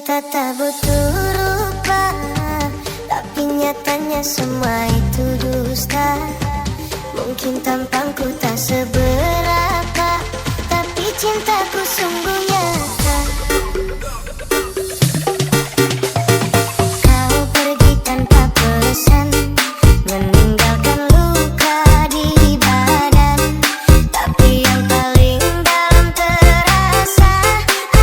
Cinta tak butuh rupa, tapi nyatanya semua itu dusta. Mungkin tampangku tak seberapa, tapi cintaku sungguh nyata. Kau pergi tanpa pesan, meninggalkan luka di badan. Tapi yang paling dalam terasa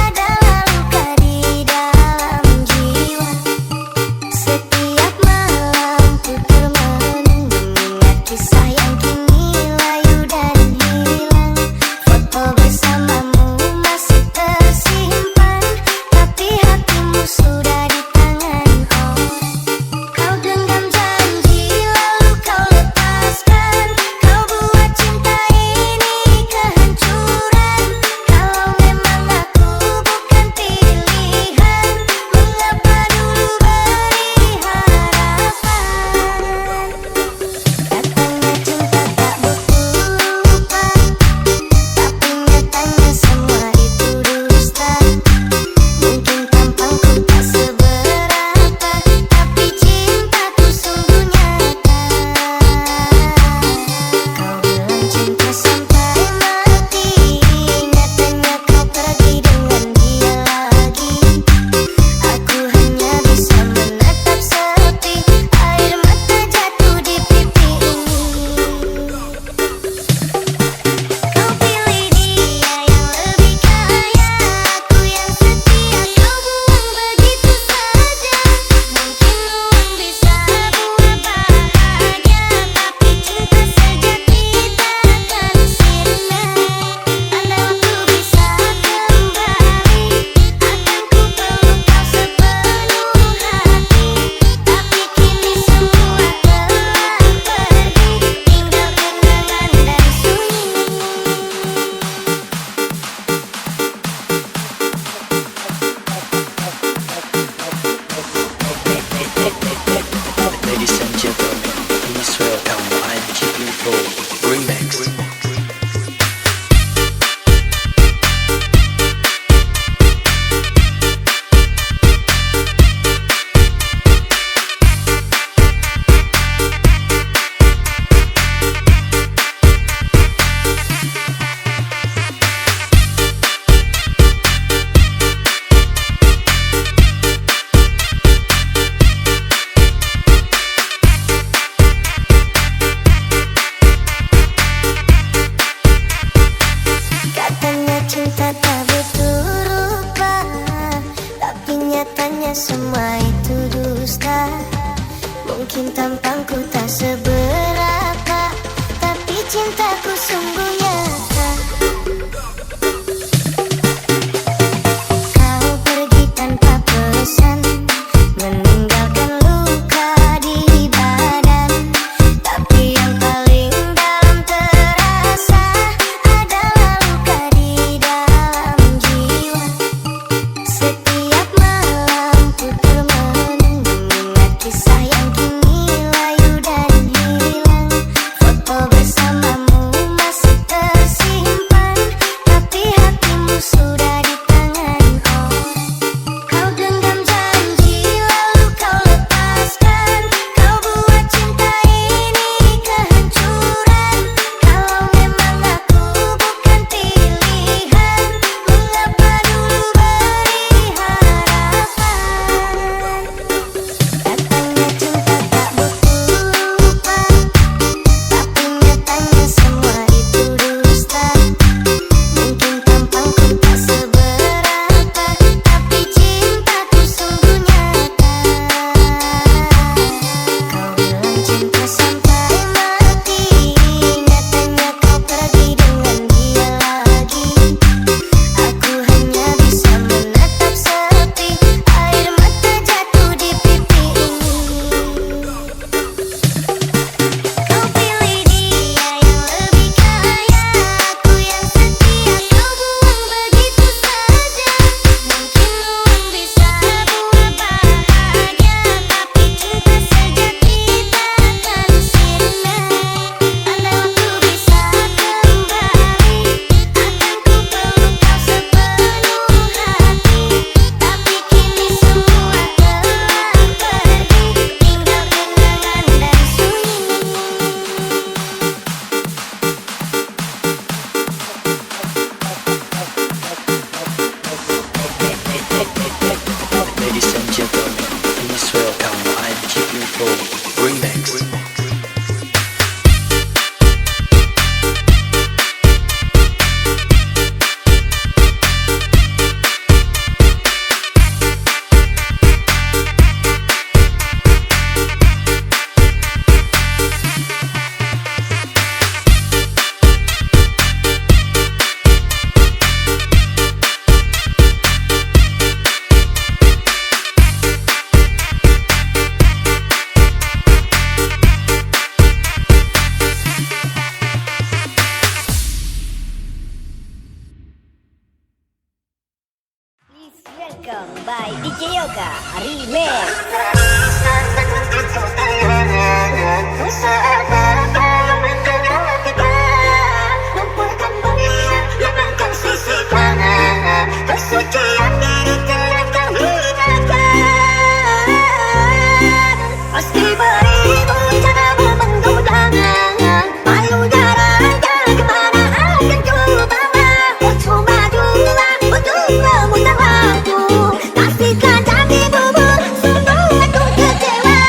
adalah luka di dalam jiwa. Setiap malam ku termenung mengingat kisah yang kini layu dan hilang. DJ Yoga Remix. Kesucian diri telah kau hinakan. Meski beribu cara memenggoda, malu jarang kemana akan ku bawa. Untuk maju, untuk memutar waktu, pastikan janji bubur, sungguh aku kecewa.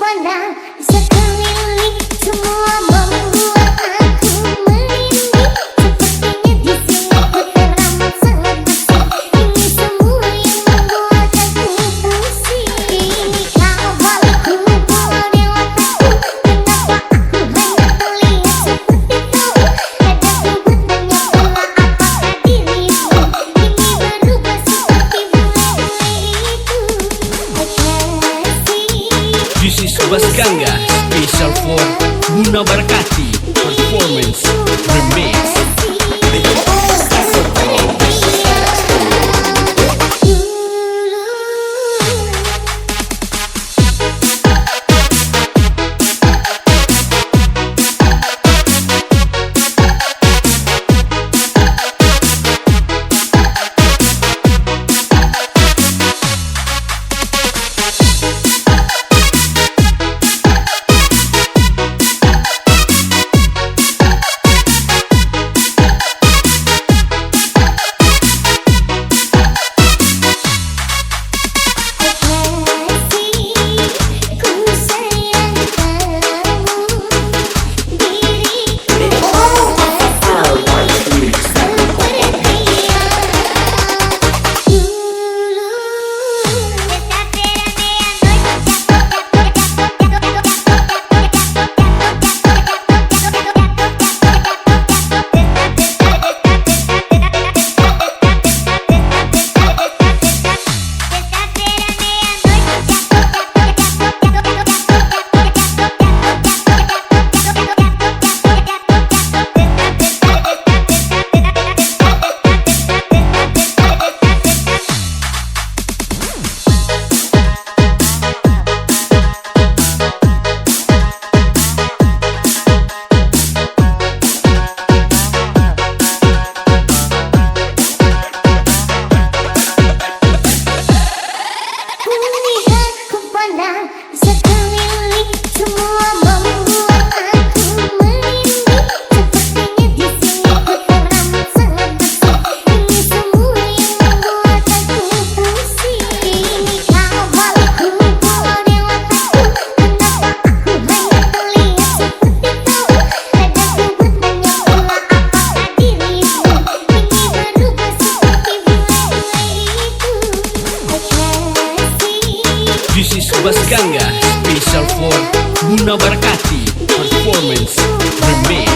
pesona sekeliling semua membuat aku merinding. Sepertinya di sini ku teramat sangat asing. Ini semua yang membuat aku pusing. Ini kau balikku buat di otakku. Kenapa aku hanya terlihat seperti itu? Kadang ku bertanya pula apakah dirimu ini berubah seperti bule-bule itu. This is Bas Gangga, special for Buna Barakati performance remix. Sekeliling semua membuat aku merinding. Sepertinya di sini ku teramat sangat asing. Ini semua yang membuat aku pusing. Ini kau balikku buat di otakku. Kenapa aku hanya terlihat seperti itu? Kadang ku bertanya pula apakah dirimu ini berubah seperti bule-bule itu. This is Bas Gangga, special for Buna Barakati performance remix.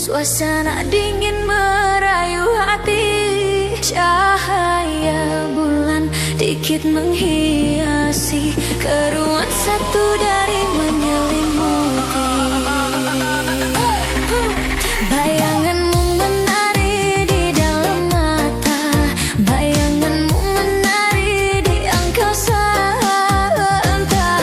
Suasana dingin merayu hati, cahaya bulan dikit menghiasi keruan satu dari menyelimuti. Bayanganmu menari di dalam mata, bayanganmu menari di angkasa entah.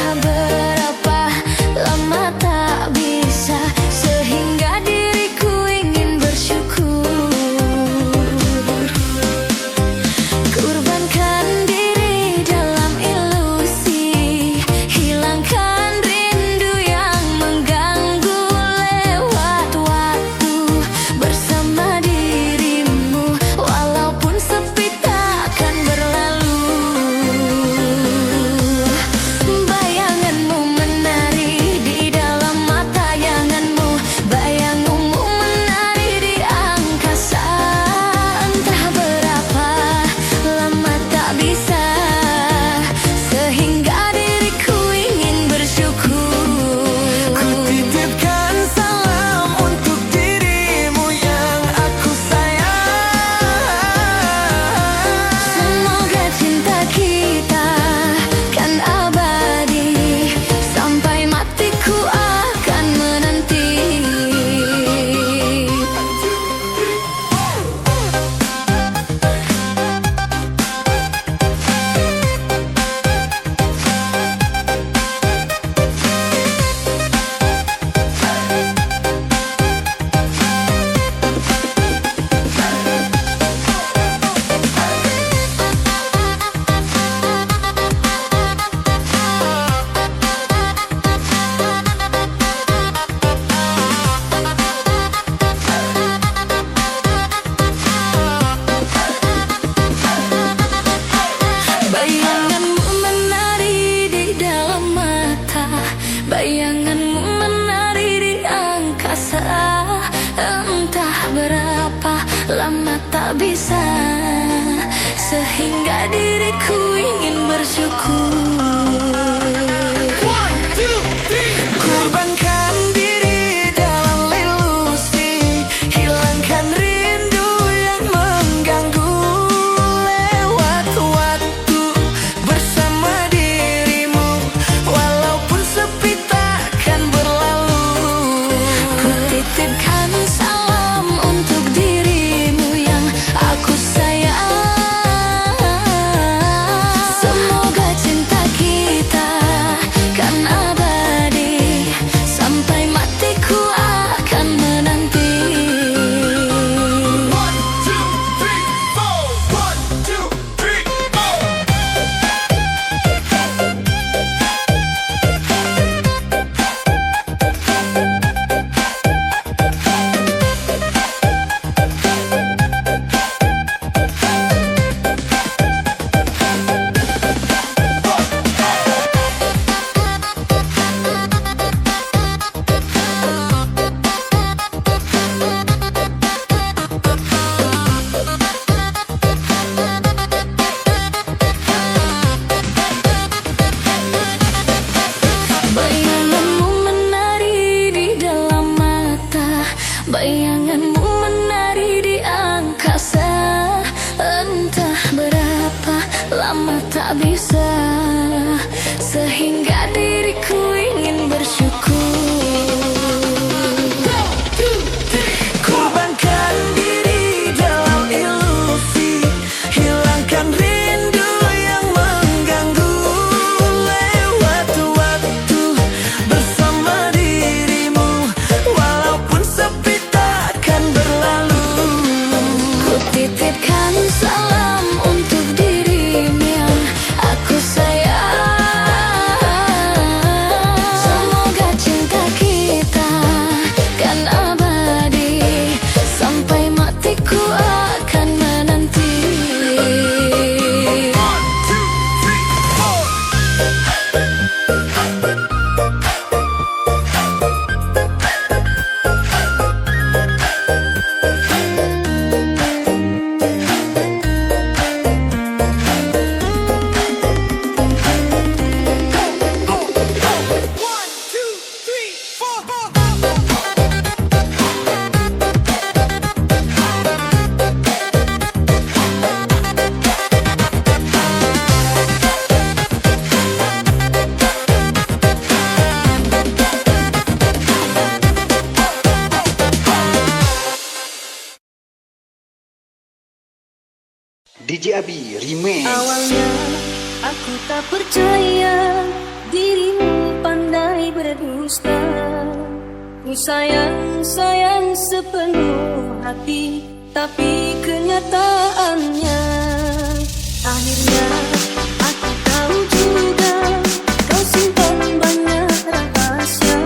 tak bisa, sehingga diriku ingin bersyukur. Korbankan diri dalam ilusi, hilangkan rindu yang mengganggu. Lewat waktu bersama dirimu, walaupun sepi takkan berlalu. Ku titipkan salam untuk dirimu yang aku sayang. Semoga cinta kita kan abadi, sampai matiku akan menanti. One, two, three, four. One, two, three, four. Bayanganmu menari di dalam mata, bayanganmu menari di angkasa. Entah berapa lama tak bisa, sehingga diriku ingin bersyukur. Korbankan diri dalam ilusi, hilangkan rindu yang mengganggu. Lewat waktu bersama dirimu, walaupun sepi takkan berlalu. Ku titipkan salam untuk dirimu yang aku sayang. Semoga cinta kita kan abadi, sampai matiku akan menanti. One, two, three, four. One, two, three, four. DJ Abi Remix. Awalnya aku tak percaya dirimu pandai berdusta. Ku sayang sepenuh hati, tapi kenyataannya akhirnya aku tahu juga kau simpan banyak rahasia.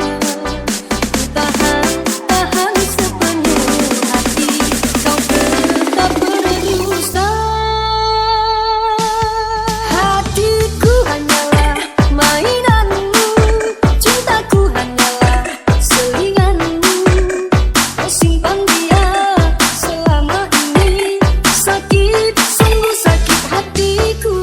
Ku tahan sepenuh hati, kau tetap berdusta. Hatiku hanyalah mainanmu, cintaku hanyalah selinganmu. Kau simpan dia selama ini, sakit, sungguh sakit hatiku.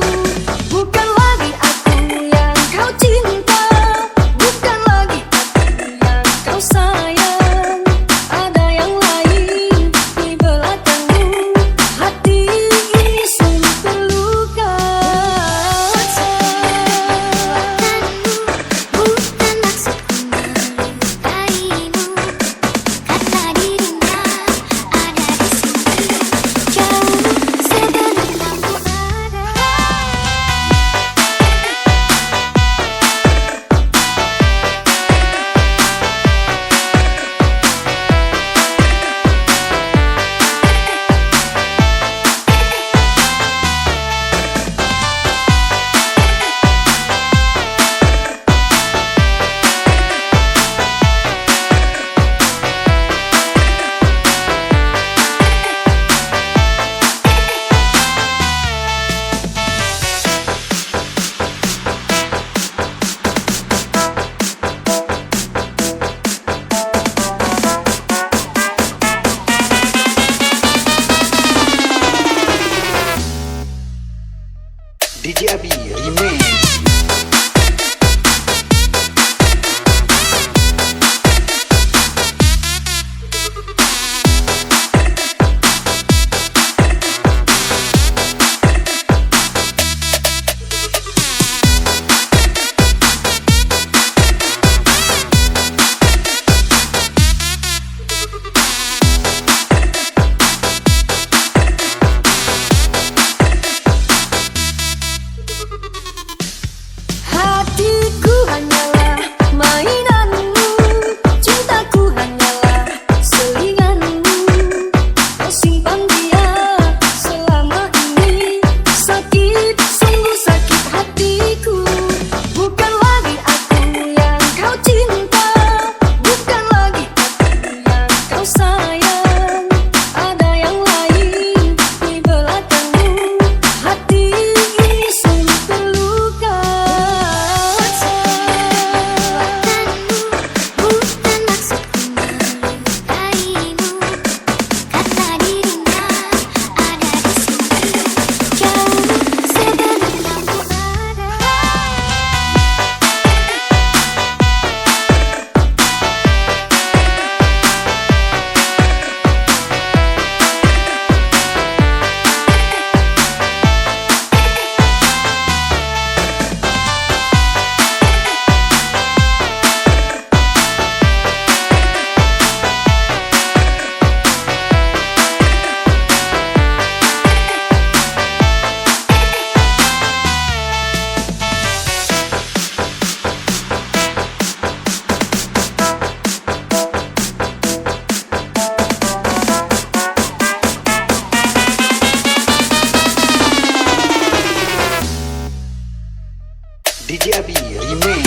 Abi Remix.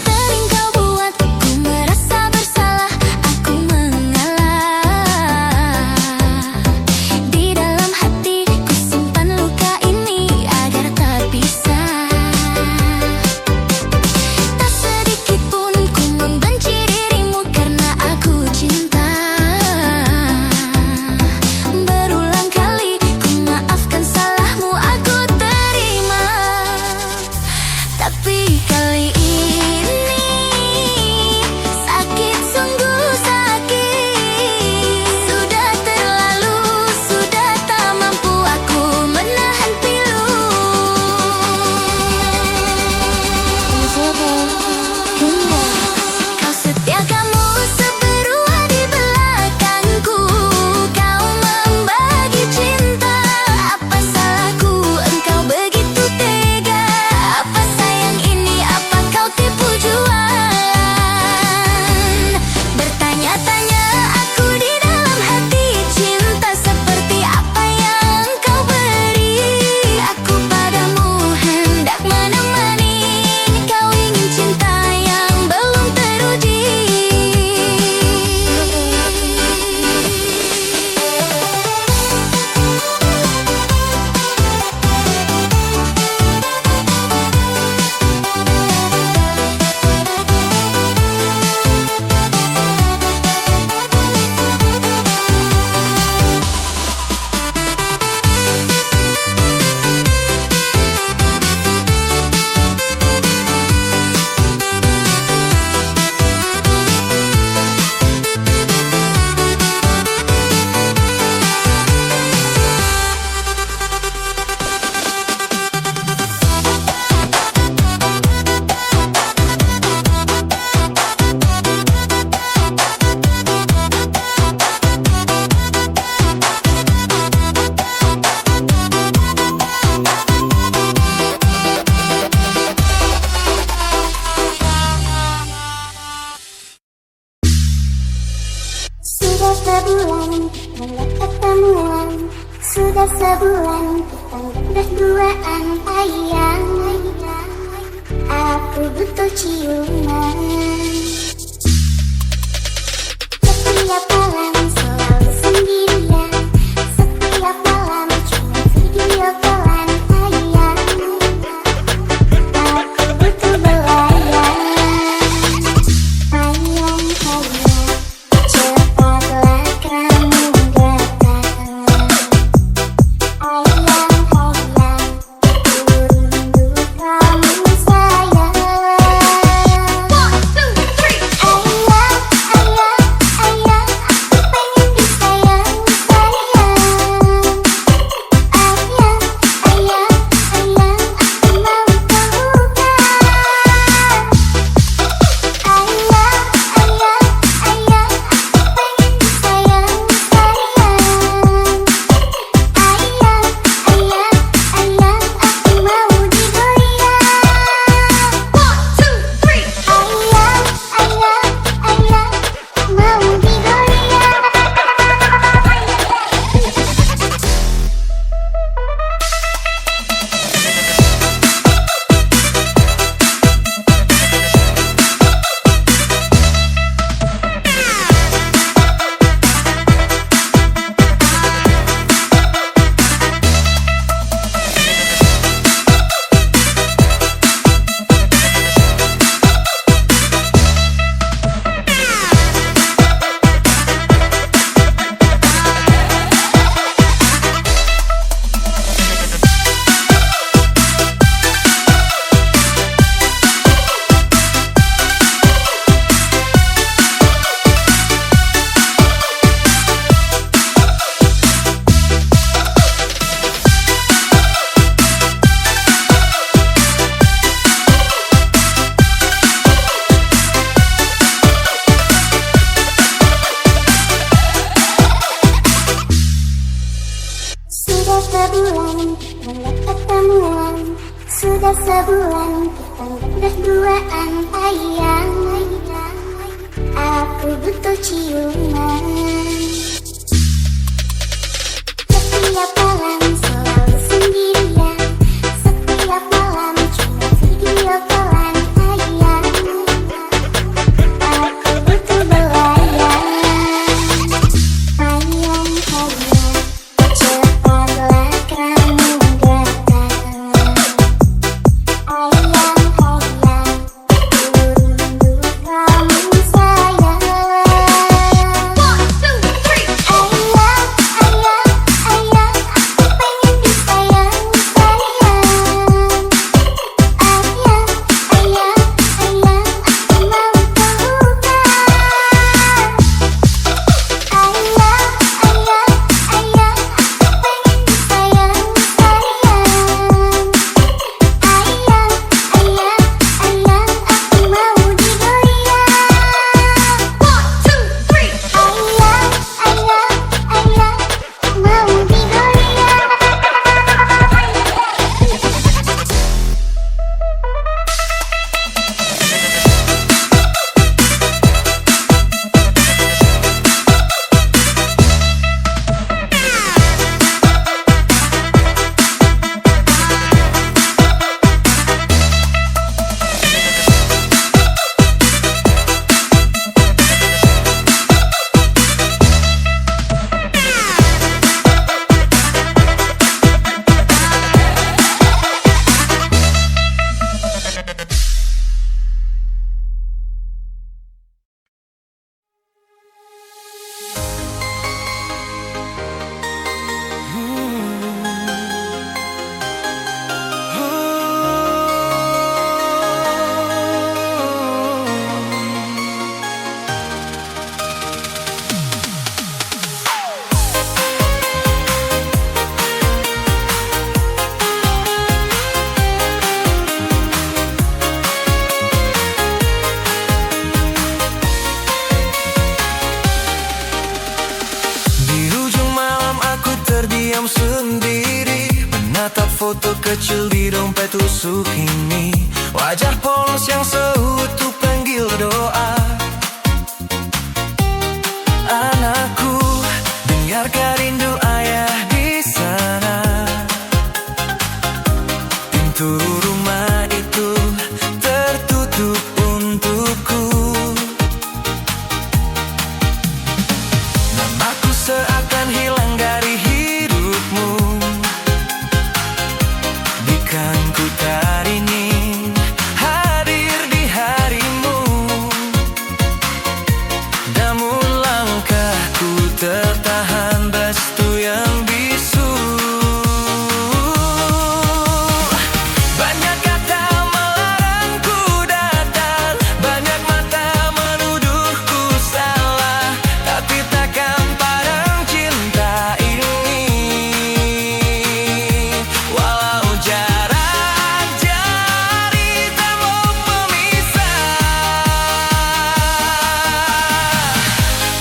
Sering kau buat aku merasa bersalah, aku mengalah. Di dalam hati ku simpan luka ini agar tak bisa. Tak sedikit pun ku membenci dirimu karena aku cinta. Berulang kali ku maafkan salahmu, aku terima. Tapi kali ini sakit, sungguh sakit. Sudah terlalu, sudah tak mampu aku menahan pilu. Kau setia, kamu seberua di belakangku. Kau membagi cinta. Apa salahku engkau begitu tega? Apa sayang ini, apa kau tipu jualan? Bertanya-tanya aku di dalam hati, cinta seperti apa yang kau beri? Aku padamu hendak menemani, kau ingin cinta yang belum teruji. Sudah sebulan kita ketemuan, sudah sebulan kita berduaan sayang. Aku butuh ciuman. Setiap malam selalu sendirian, setiap malam cuma video callan sayang. Aku butuh belayan, sayang sayang. Cepatlah kamu datang, ayang ayang. Ku rindu kamu sayang. 1, 2, 3 Sudah sebulan kita berduaan ayang. Aku butuh ciuman. Setiap malam selalu sendirian. Setiap malam cuma video callan ayang. Aku butuh belayan. Ayang, cepatlah kamu datang. Ayang, ku rindu kamu sayang. Ayang, aku pengen disayang, sayang. Ayang, aku mau sendiri menatap foto kecil di dompet tusuk ini. Wajah polos yang seutuh panggil doa. Anakku, dengarkan rindu ayah di sana. Pintu rumah itu tertutup untukku. Namaku seakan hilang dari hidupmu. Bikan ku tak ingin hadir di harimu. Namun langkahku tertahan restu yang bisu. Banyak kata melarangku datang, banyak mata menuduhku salah. Tapi takkan padam cinta ini. Walau jarak jari tembok pemisah.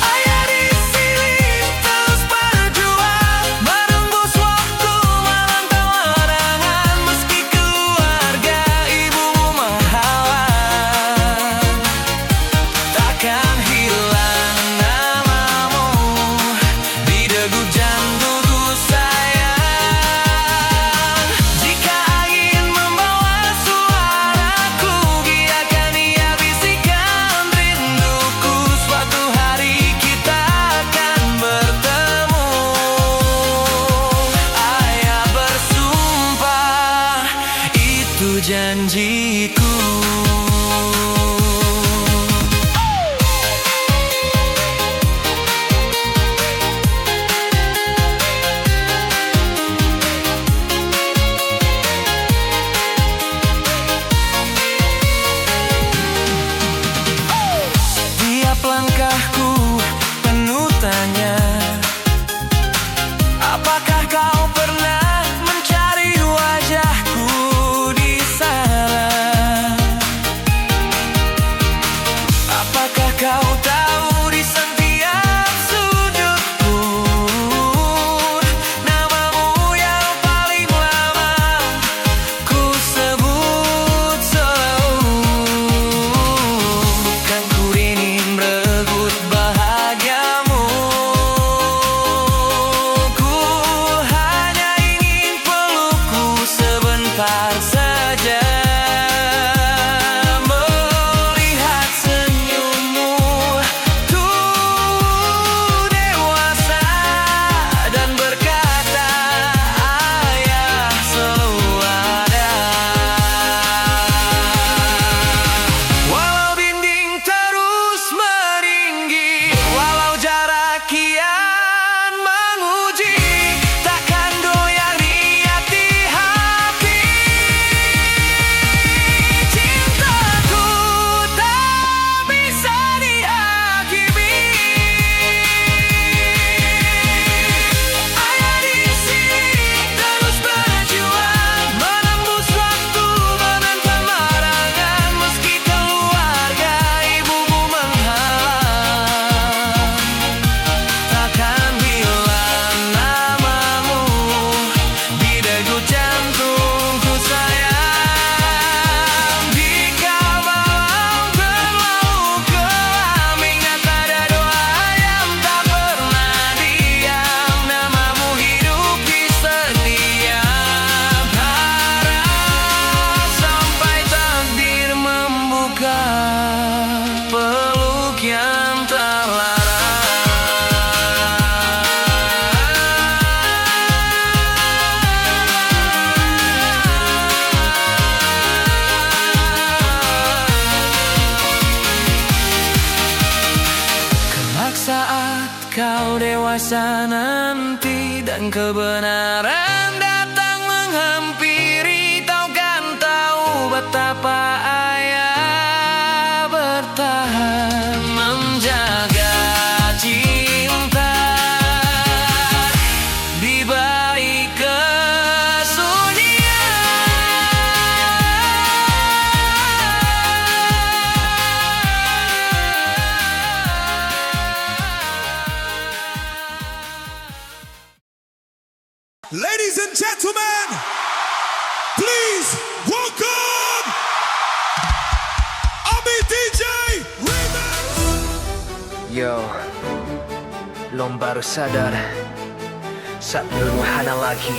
Ayah di sini terus berjuang, merenggus waktu melantau larangan. Meski keluarga ibumu menghalang, takkan hilang namamu di degup jantungku sayang. Jika angin membawa suaraku, biarkan ia bisikan rinduku. Suatu hari kita akan bertemu. Ayah bersumpah, itu janjiku. Setiap langkahku penuh tanya. Apakah kau pernah mencari wajahku di sana? kau dewasa nanti dan kebenaran datang menghampiri, kau kan tahu betapa ayah bertahan menjaga cinta di balik Ladies and gentlemen, please welcome Abi DJ Remix. Yo, lom baru sadar saat belum hana lagi.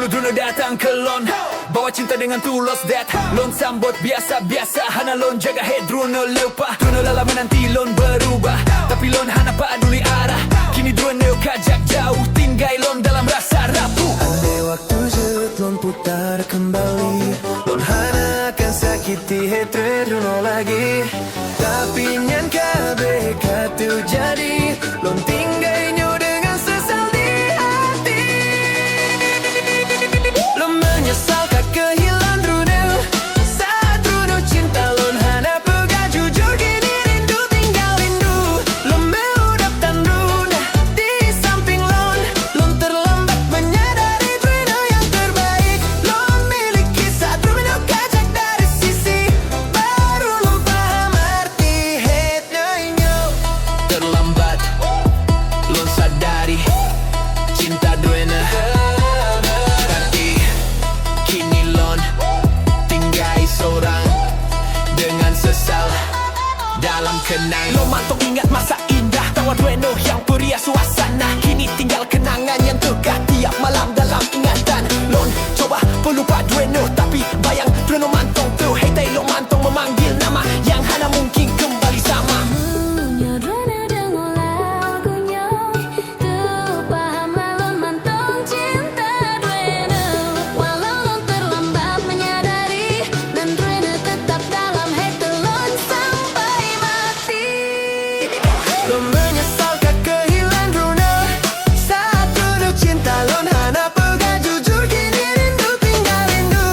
Dulu datang ke lon, bawa cinta dengan tulus that lon sambut biasa-biasa, hana lon jaga head Druno lupa, Druno lala menanti lon berubah, tapi lon hana peduli arah. Kini Druno kajak jauh, tinggal lon dalam rasa rapuh. Andai waktu zut lon putar kembali, lon hana akan sakiti head Druno lagi, tapi nyan kabeh katu jadi lon tinggal nyo dengan sesal di hati. Lon menyesal kak kehilangan Druno, saat Druno cinta lon hana pegang jujur, kini rindu tinggal rindu. Lon meudap dan Druno di samping lon, lon terlambat menyadari Druno yang terbaik lon miliki. Saat Druno kajak dari sisi, baru lon paham arti hate-nya. Terlambat lon sadari cinta Druno, tapi kini lon tinggal seorang dengan sesal dalam kenang. Lon mantuk ingat masa indah tawa Druno yang beria suasana, kini tinggal kenangan yang tegak tiap malam dalam ingatan. Lon coba pelupa Druno, tapi bayang Druno mantong tu, hey tay lon mantong memanggil nama yang hana mungkin kembali sama. Nyerana dengan lagunya, tuh pahamlah lon mantong cinta Druno. Walau lon terlambat menyadari, dan Druno tetap dalam hati lon sampai mati. Lon menyesal kak kehilangan Druno, saat Druno cinta lon hana pegang jujur, kini rindu tinggal rindu.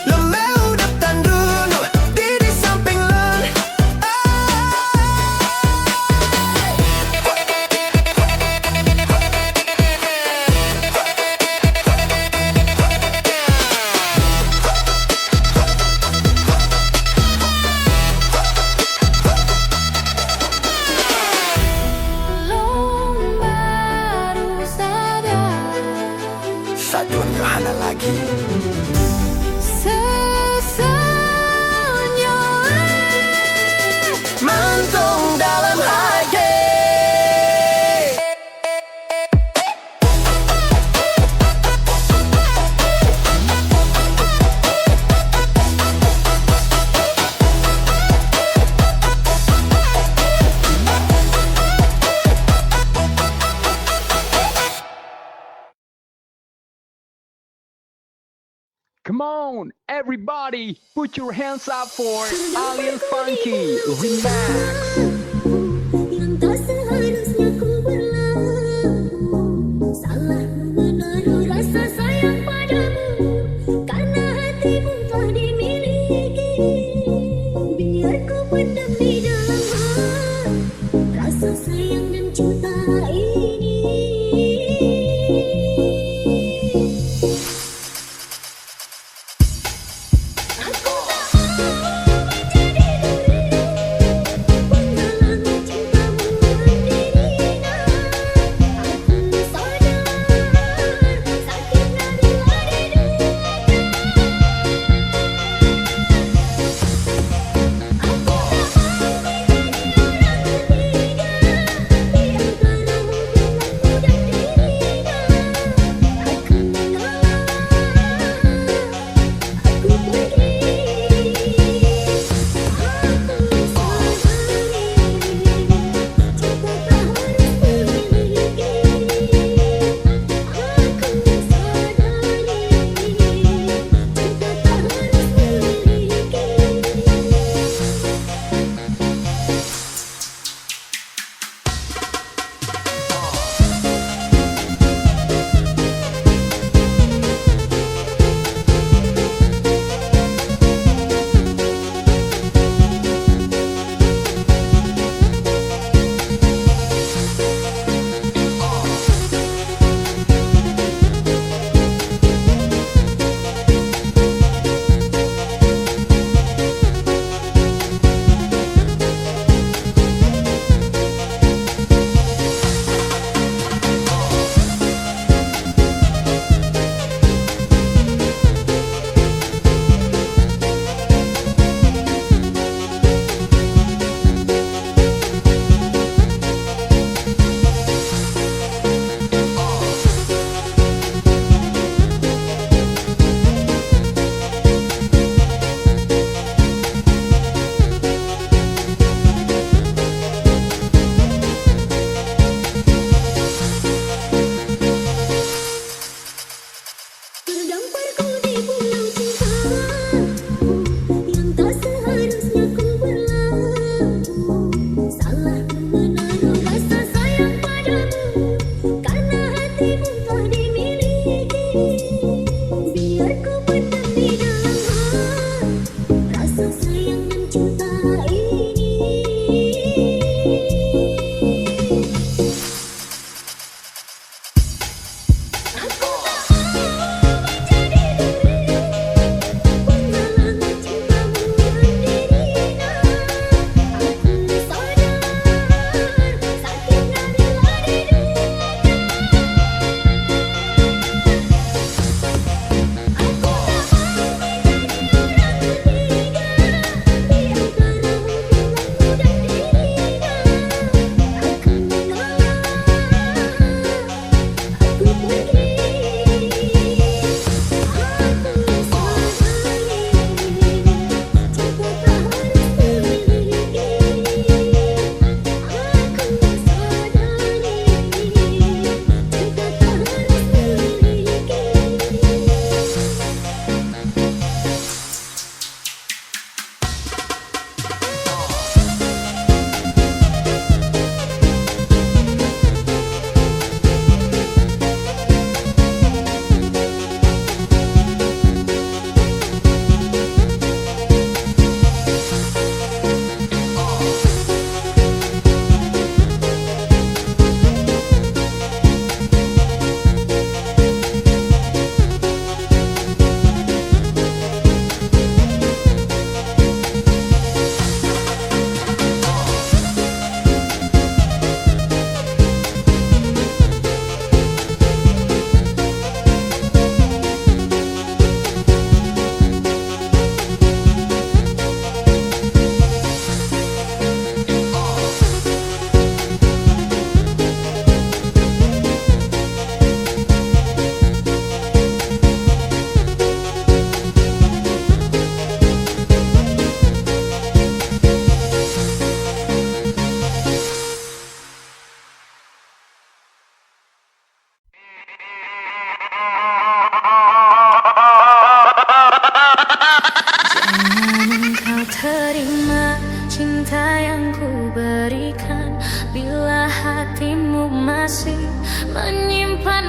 Lon meudap dan Druno di samping lon. Lon baru sadar Saat Druno hana lagi. sesalnya. Mantong dalam hati. Come on, everybody, put your hands up for Alien Funky Remix. Yang tak seharusnya ku berlaku, salah menaruh rasa sayang padamu, karena hatimu telah dimiliki. Biar ku pendam di dalam hati rasa sayang dan cinta ini. Aku tak mau menjadi dirimu, pengalaman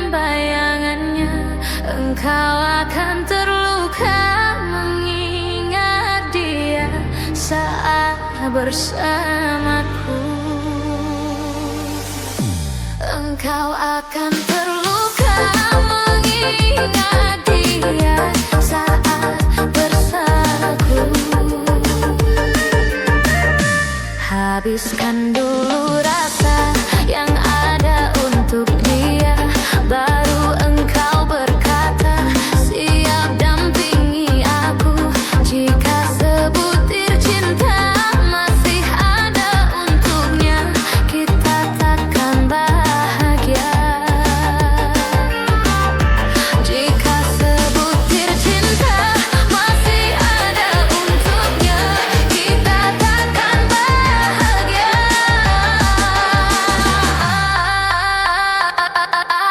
bayangannya, engkau akan terluka mengingat dia saat bersamaku. Engkau akan terluka mengingat dia saat bersamaku. Habiskan dulu rasa yang ada untuk dia, baru engkau berkata siap dampingi aku. Jika sebutir cinta masih ada untuknya, kita takkan bahagia. Jika sebutir cinta masih ada untuknya, kita takkan bahagia.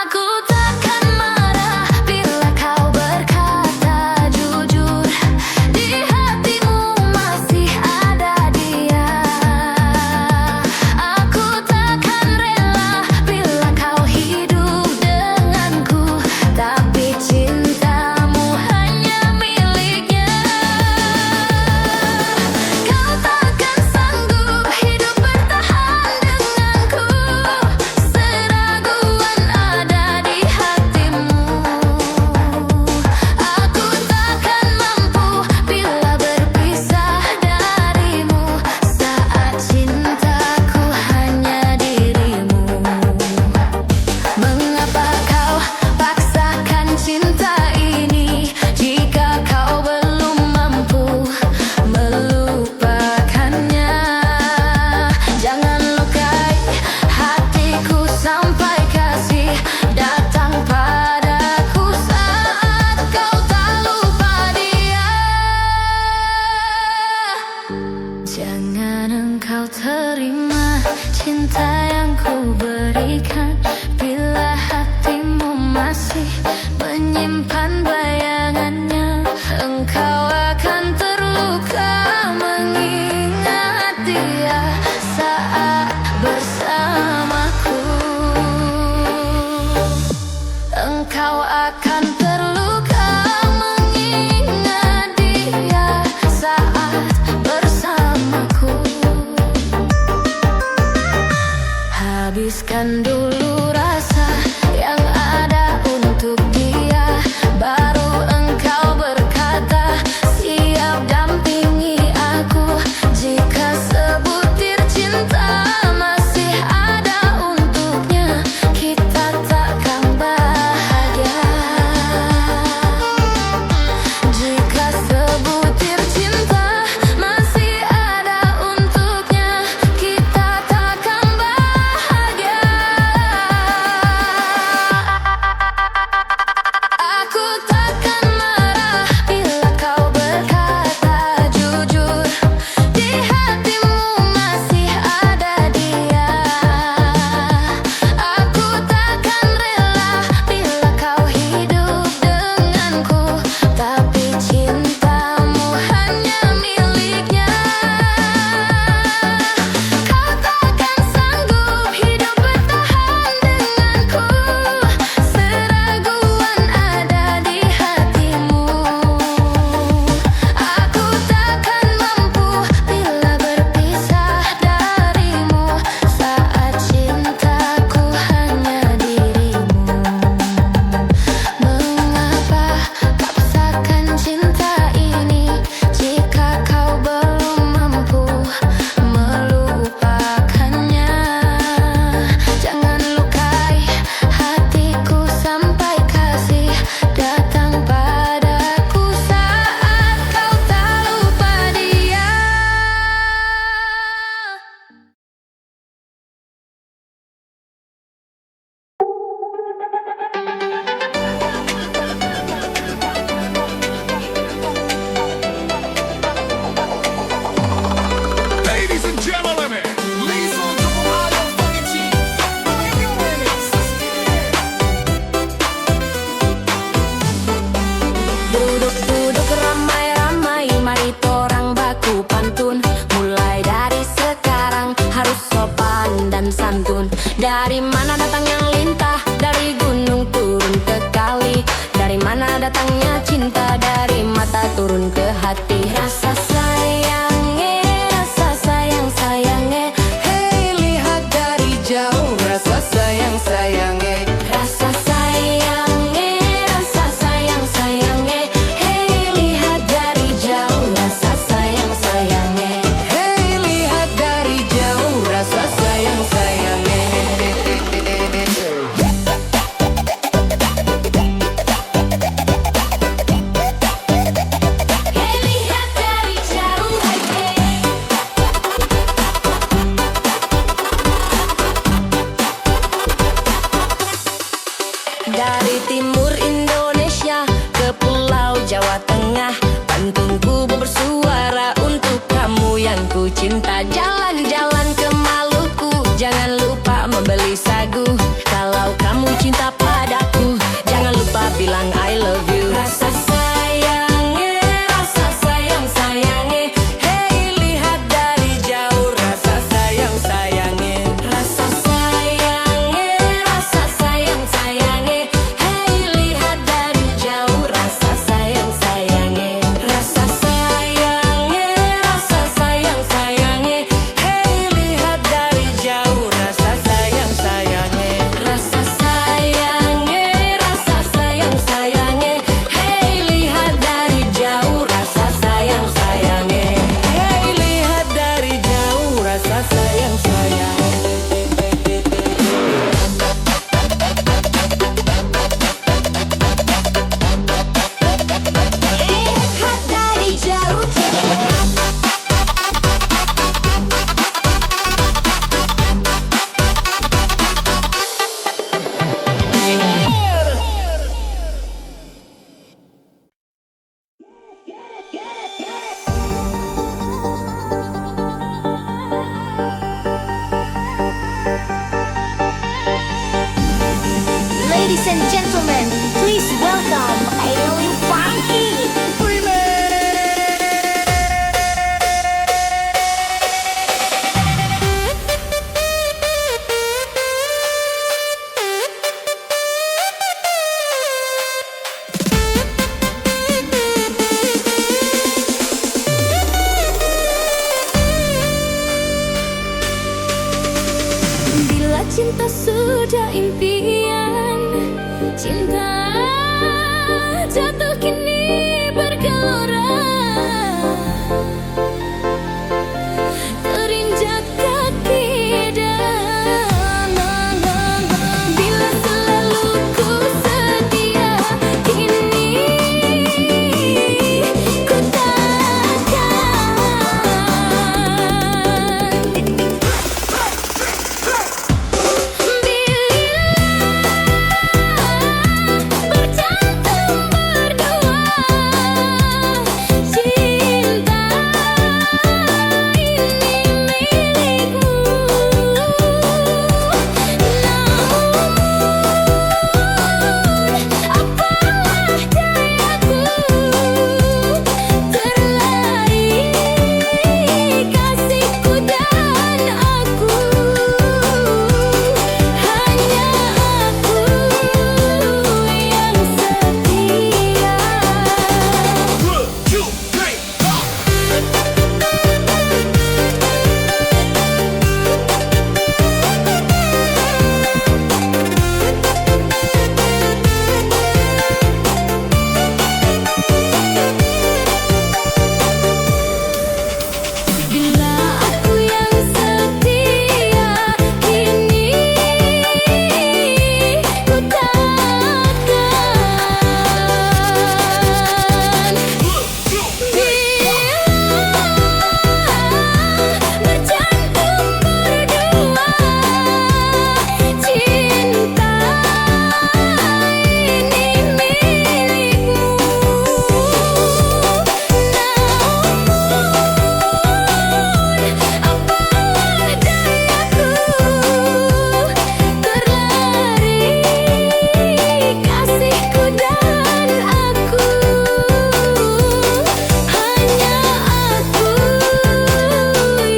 Aku takkan marah bila kau berkata jujur, di hatimu masih ada dia. Aku takkan rela bila kau hidup denganku, tapi cintamu hanya miliknya. Kau takkan sanggup hidup bertahan denganku, seraguan ada di hatimu. Aku takkan mampu bila berpisah darimu, saat cintaku hanya dirimu. Mengapa kau paksakan cinta ini jika kau belum mampu melupakannya? Jangan lukai hatiku sampai kasih datang padaku saat kau tak lupa dia. Jangan engkau terima cinta yang ku berikan bila hatimu masih menyimpan bayangannya. Engkau akan terluka mengingat dia saat bersamaku. Engkau akan terluka mengingat dia saat bersamaku. Habiskan dulu rasa yang ada untuk dia, baru engkau berkata siap dampingi aku. Jika sebutir cinta masih ada untuknya, kita takkan bahagia. Jika sebutir cinta masih ada untuknya, kita takkan bahagia. Aku takkan marah bila kau berkata jujur, di hatimu masih ada dia. Aku takkan rela bila kau hidup denganku, tapi cintamu hanya miliknya. Kau takkan sanggup hidup bertahan denganku, seraguan ada di hatimu. Aku takkan mampu bila berpisah darimu, saat cintaku hanya dirimu. Mengapa paksakan cinta ini jika kau belum mampu melupakannya? Jangan lukai hatiku sampai kasih datang padaku saat kau tak lupa dia. Ladies and gentlemen, Lisa Double Audio Funky Cheek, Funky Remix. Duduk-duduk ramai-ramai, mari torang baku pantun. Mulai dari sekarang harus sopan dan santun. Dari mana datang yang lintah, dari gunung turun impian. Cinta jatuh kini bergelora, terinjak kaki dan bila selalu ku sedia, kini ku takkan. Bercantum berdua, cinta ini milikmu. Namun apalah dayaku, terlari kasihku dan aku. Hanya aku yang setia. 1, 2, 3, go! Bila aku yang setia, kini ku takkan. Bila bercantum berdua, cinta ini milikmu. Apalah dayaku, terlari kasihku dan aku. Hanya aku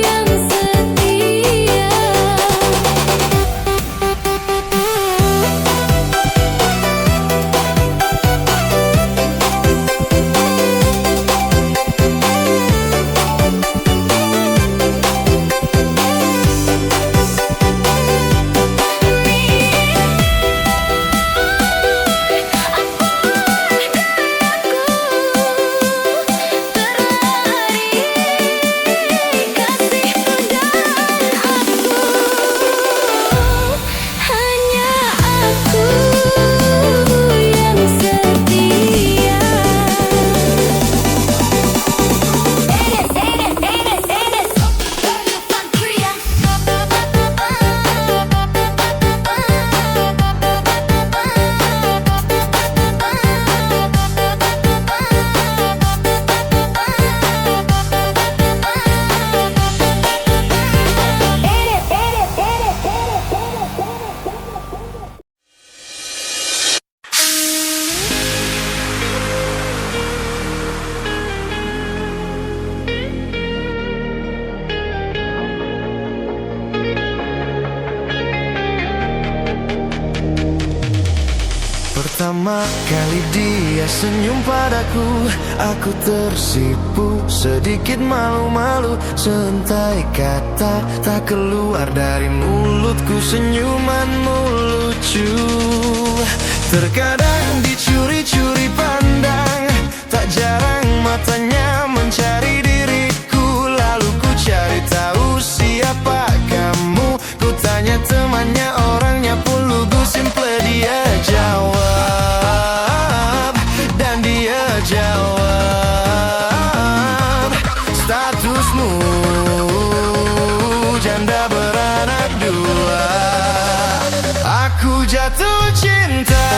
yang setia. Hanya aku yang setia. Pertama kali dia senyum padaku, aku tersipu, sedikit malu-malu. Sentai kata tak keluar dari mulutku, senyumanmu lucu. Terkadang dicuri-curi pandang, tak jarang matanya mencari diriku. Lalu ku cari tahu siapa kamu, ku tanya temannya, orangnya pun lugu. Simple dia jawab, dan dia jawab, statusmu janda beranak dua. Aku jatuh cinta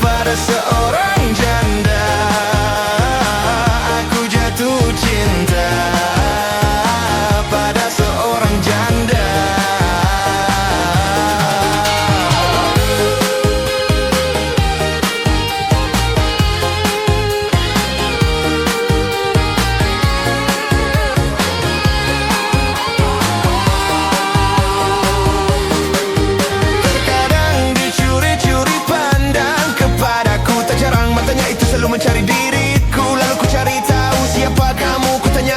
pada seorang janda. Aku jatuh cinta pada seorang janda. mencari diriku. Lalu ku cari tahu siapa kamu, ku tanya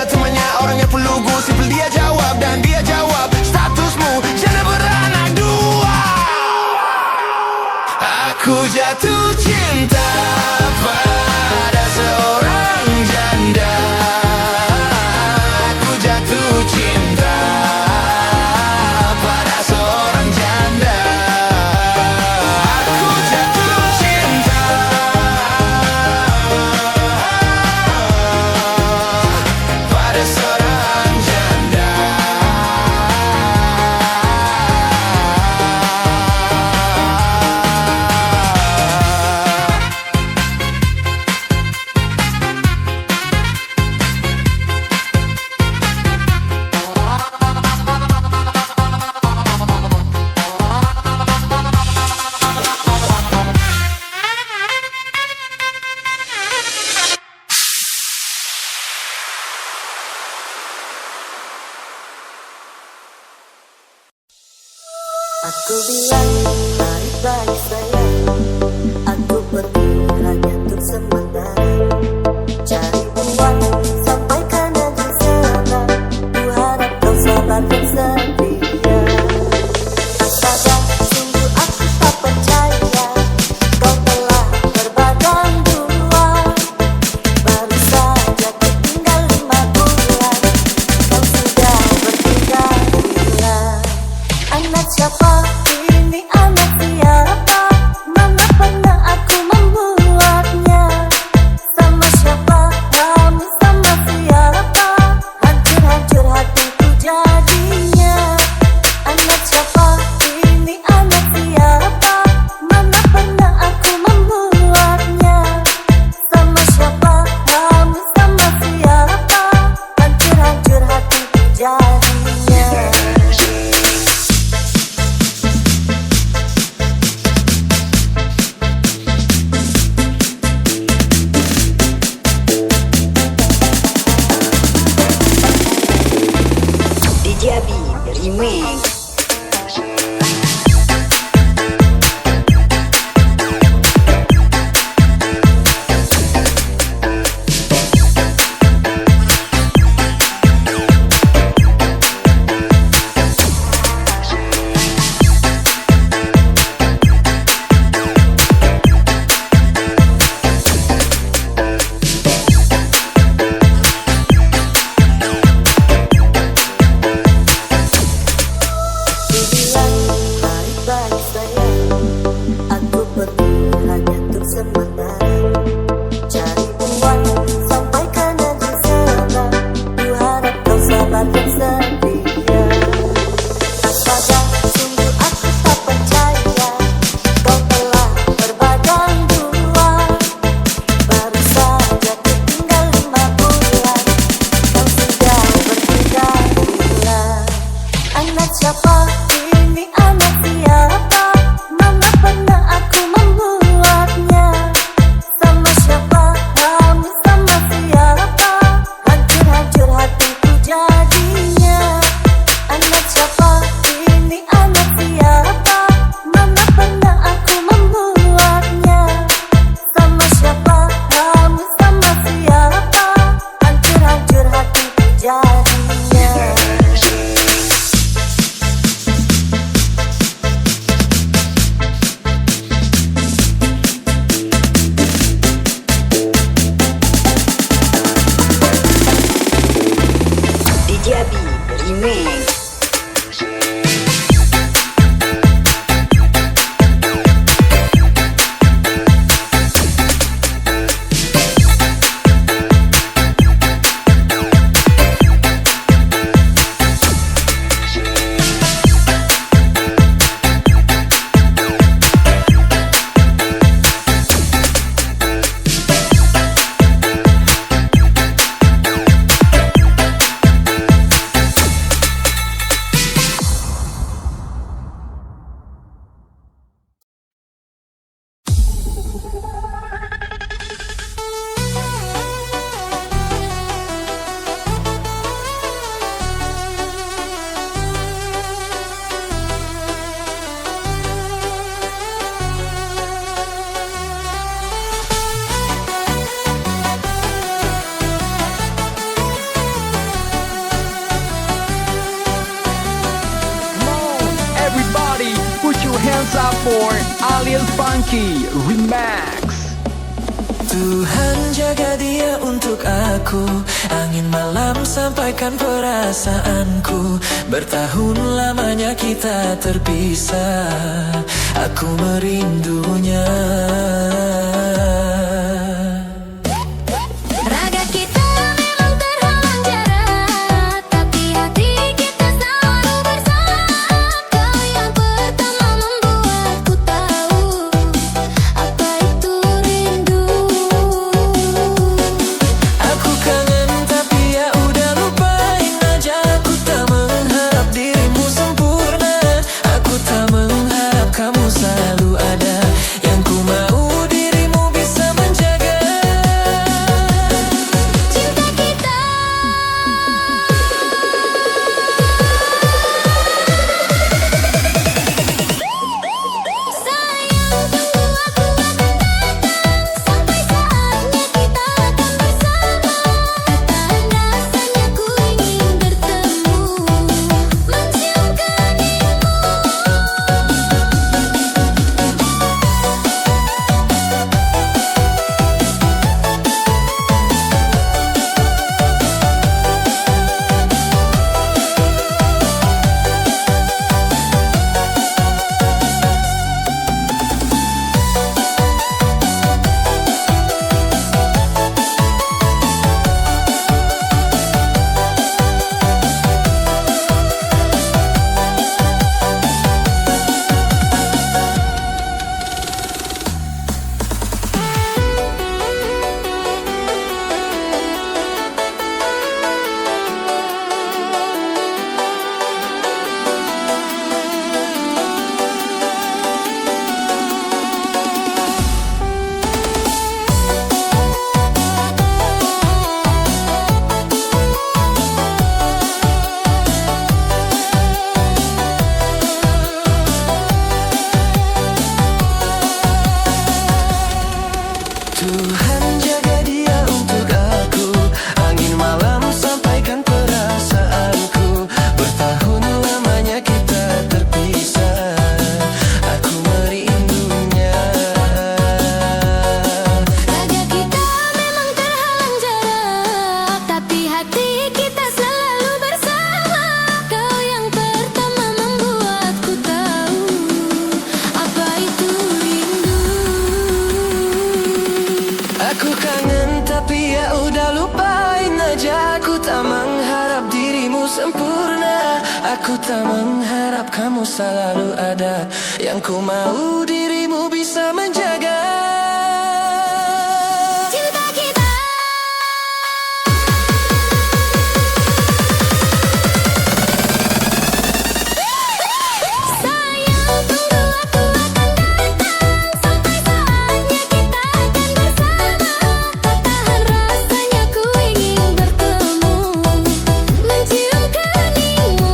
Aku bilang baik-baik sayang, aku pergi hanya untuk sementara, cari uang sampaikan di sana. Ku harap kau sabar dan setia. Astaga, sungguh aku tak percaya kau telah berbadan dua. Baru saja ku tinggal 5 bulan, kau sudah bertinggal gila. Anak siapa ini, anak siapa? Mana pernah aku membuatnya? Sama siapa kamu, sama siapa? Hancur-hancur hatiku jadinya. Anak siapa ini, anak siapa? Mana pernah aku membuatnya? Sama siapa kamu, sama siapa? Hancur-hancur hatiku jadinya. DJ Abi Remix. Ku bilang baik-baik sayang, aku pergi hanya untuk sementara, cari uang sampaikan di sana. Ku harap kau sabar dan setia. Astaga, sungguh aku tak percaya kau telah berbadan dua. Baru saja ku tinggal 5 bulan, kau sudah bertinggal gila. Anak siapa ini, anak siapa? Mana pernah aku membuatnya? Sama siapa kamu, sama siapa? Hancur-hancur hatiku jadinya. Anak siapa ini, anak siapa? Mana pernah aku membuatnya? Sama siapa kamu, sama siapa? Hancur-hancur hatiku jadinya. DJ Abi Remix. Everybody, put your hands up for Alien Funky Remix. Tuhan jaga dia untuk aku. Angin malam sampaikan perasaanku. Bertahun lamanya kita terpisah, aku merindunya. Raga kita memang terhalang jarak, tapi hati kita selalu bersama. Kau yang pertama membuatku tahu apa itu rindu. Aku kangen tapi ya udah lupain aja. Aku tak mengharap dirimu sempurna. Aku tak mengharap kamu selalu ada. Yang ku mau dirimu bisa menjadi Aku tak mengharap kamu selalu ada. Yang ku mau dirimu bisa menjaga Cinta kita. Sayang, tunggu aku akan datang. Sampai saatnya kita akan bersama. Tak tahan rasanya ku ingin bertemu, mencium keningmu.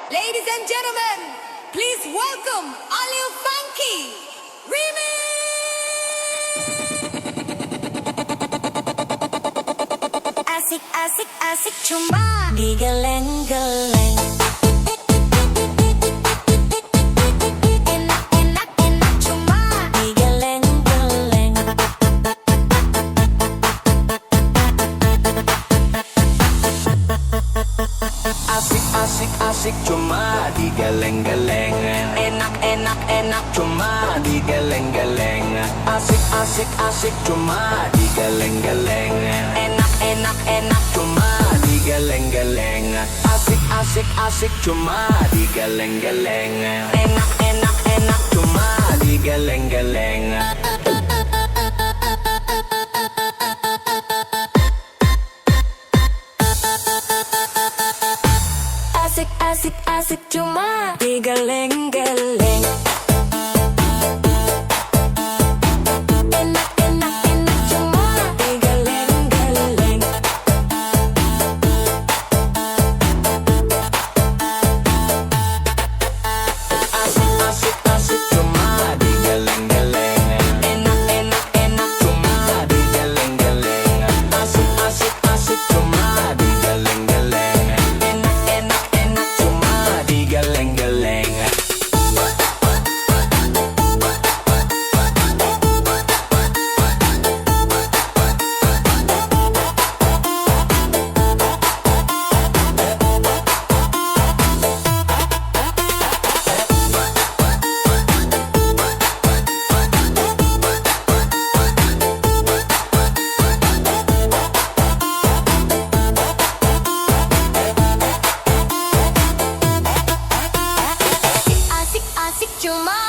Ladies and gentlemen, please welcome Aliu Funky Remix. Asik asik asik cuma digeleng-geleng. Enak enak enak. digeleng-geleng. Enak, enak, enak, cuma digeleng-geleng. Asik, asik, asik, cuma digeleng-geleng. Enak, enak, enak, cuma digeleng-geleng. Asik, asik, asik, cuma digeleng-geleng. Enak, enak, enak, cuma digeleng-geleng. Asik, asik, asik, cuma digeleng-geleng. Enak, enak, enak, cuma digeleng-geleng. Asik, asik, asik, cuma digeleng-geleng. Enak, enak, enak, cuma digeleng-geleng. Asik, asik, asik, cuma digeleng-geleng. Enak, enak, enak, cuma digeleng-geleng. Asik, asik, cuma